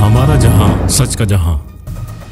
हमारा जहां, सच का जहां।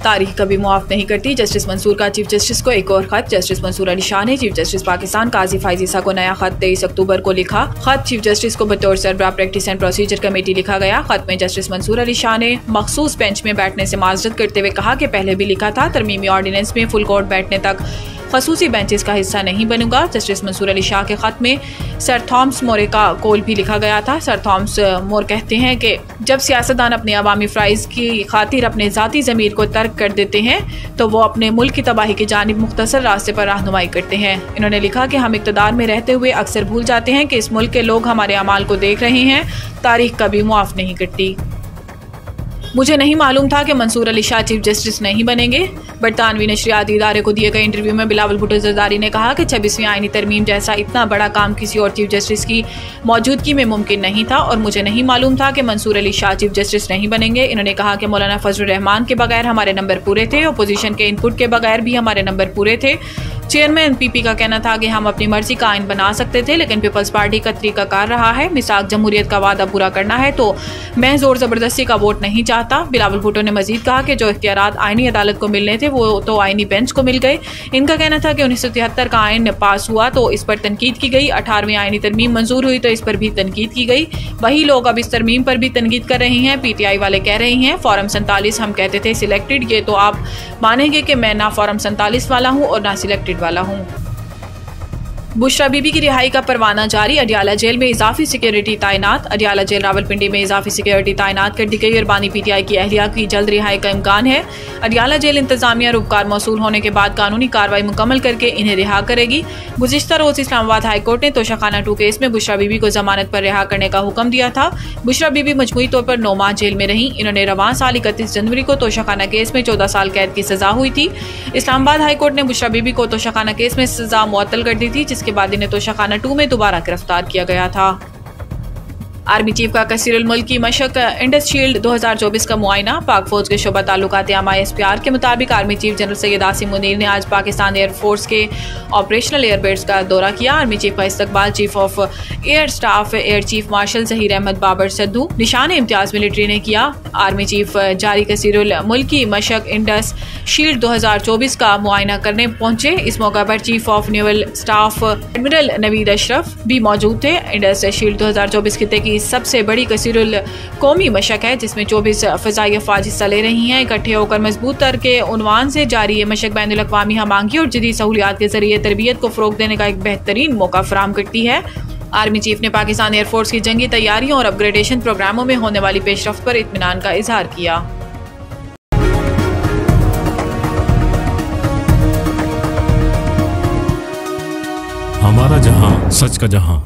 तारीख कभी मुआफ नहीं करती। जस्टिस मंसूर का चीफ जस्टिस को एक और खत। जस्टिस मंसूर अली शाह ने चीफ जस्टिस पाकिस्तान काजी फाइज ईसा को नया खत 23 अक्टूबर को लिखा। खत चीफ जस्टिस को बतौर सरबराह प्रैक्टिस एंड प्रोसीजर कमेटी लिखा गया। खत में जस्टिस मंसूर अली शाह ने मखसूस बेंच में बैठने से माजरत करते हुए कहा कि पहले भी लिखा था, तरमीमी ऑर्डिनेंस में फुल कोर्ट बैठने तक खसूसी बेंचेस का हिस्सा नहीं बनूंगा। जस्टिस मंसूर अली शाह के खत में सर थॉमस मोरे का कौल भी लिखा गया था। सर थॉमस मोर कहते हैं कि जब सियासतदान अपने अवामी फ़राइज़ की खातिर अपने ज़ाती ज़मीर को तर्क कर देते हैं तो वो अपने मुल्क की तबाही की जानिब मुख्तसर रास्ते पर रहनुमाई करते हैं। इन्होंने लिखा कि हम इक़्तिदार में रहते हुए अक्सर भूल जाते हैं कि इस मुल्क के लोग हमारे अमाल को देख रहे हैं। तारीख कभी मुआफ़ नहीं करती। मुझे नहीं मालूम था कि मंसूर अली शाह चीफ जस्टिस नहीं बनेंगे। बरतानवी नशरियाती इदारे को दिए गए इंटरव्यू में बिलावल भुट्टो जरदारी ने कहा कि 26वीं आईनी तरमीम जैसा इतना बड़ा काम किसी और चीफ जस्टिस की मौजूदगी में मुमकिन नहीं था और मुझे नहीं मालूम था कि मंसूर अली शाह चीफ जस्टिस नहीं बनेंगे। इन्होंने कहा कि मौलाना फजलुर रहमान के बगैर हमारे नंबर पूरे थे, अपोजिशन के इनपुट के बगैर भी हमारे नंबर पूरे थे। चेयरमैन पीपी का कहना था कि हम अपनी मर्जी का आइन बना सकते थे, लेकिन पीपल्स पार्टी का तरीकाकार रहा है। मिसाक जमहूरियत का वादा पूरा करना है तो मैं जोर जबरदस्ती का वोट नहीं चाहता। बिलावल भुट्टो ने मजीद कहा कि जो इख्तियारात आईनी अदालत को मिलने थे वो तो आईनी बेंच को मिल गए। इनका कहना था कि 1973 का आइन पास हुआ तो इस पर तनकीद की गई, 18वीं आईनी तरमीम मंजूर हुई तो इस पर भी तनकीद की गई। वही लोग अब इस तरमीम पर भी तनकीद कर रहे हैं। पीटीआई वाले कह रहे हैं फॉरम 47 हम कहते थे सिलेक्टेड, ये तो आप मानेंगे कि मैं ना फॉरम 47 वाला हूँ और ना सिलेक्टेड वाला हूँ। बुशरा बीबी की रिहाई का परवाना जारी। अडियाला जेल में इजाफी सिक्योरिटी तैनात। अडियाला जेल रावलपिंडी में इजाफी सिक्योरिटी तैनात कर दी गई और बानी पीटीआई की अहलिया की जल्द रिहाई का इम्कान है। अडियाला जेल इंतजामिया रुपकार मौसूल होने के बाद कानूनी कार्रवाई मुकम्मल करके इन्हें रिहा करेगी। गुज़िश्ता रोज इस्लामाबाद हाई कोर्ट ने तोशाखाना 2 केस में बुशरा बीबी को जमानत पर रिहा करने का हुक्म दिया था। बुशरा बीबी मजमूई तौर पर 9 माह जेल में रही। इन्होंने रवां साल 31 जनवरी को तोशाखाना केस में 14 साल कैद की सजा हुई थी। इस्लामाबाद हाई कोर्ट ने बुशरा बीबी को तोशाखाना केस में सजा मुअत्तल कर दी थी, जिसके बाद इन्हें तोशाखाना 2 में दोबारा गिरफ्तार किया गया था। आर्मी चीफ का कसीरुल मुल्क की मशक इंडस शील्ड 2024 का मुआयना। पाक फौज के शोबा ताल्लुकात ISPR के मुताबिक army chief general Syed Asim Munir ने आज पाकिस्तान एयरफोर्स के ऑपरेशनल एयरबेस का दौरा किया। आर्मी चीफ का इस्तकबाल chief of air staff air chief marshal Zaheer Ahmed Babar Sidhu निशान इम्तियाज मिलिट्री ने किया। आर्मी चीफ जारी कसीरुल मुल्क की मशक इंडस शील्ड 2024 का मुआयना करने पहुंचे। इस मौका पर chief of naval staff admiral Naveed Ashraf भी मौजूद थे। इंडस शील्ड 2024 खिते की सबसे बड़ी कसीरुल कौमी मशक है, जिसमें 24 फ़ज़ाई अफ़वाज हिस्सा ले रही हैं। इकट्ठे होकर मजबूत तर के उन्वान से जारी ये मशक बैनुल अक़वामी हमांगी और जदीद सहूलियात के जरिए तरबियत को फ़रोग़ देने का एक बेहतरीन मौका फराहम करती है। आर्मी चीफ ने पाकिस्तान एयरफोर्स की जंगी तैयारियों और अपग्रेडेशन प्रोग्रामों में होने वाली पेशरफ्त पर इत्मीनान का इजहार किया। हमारा जहां, सच का जहां।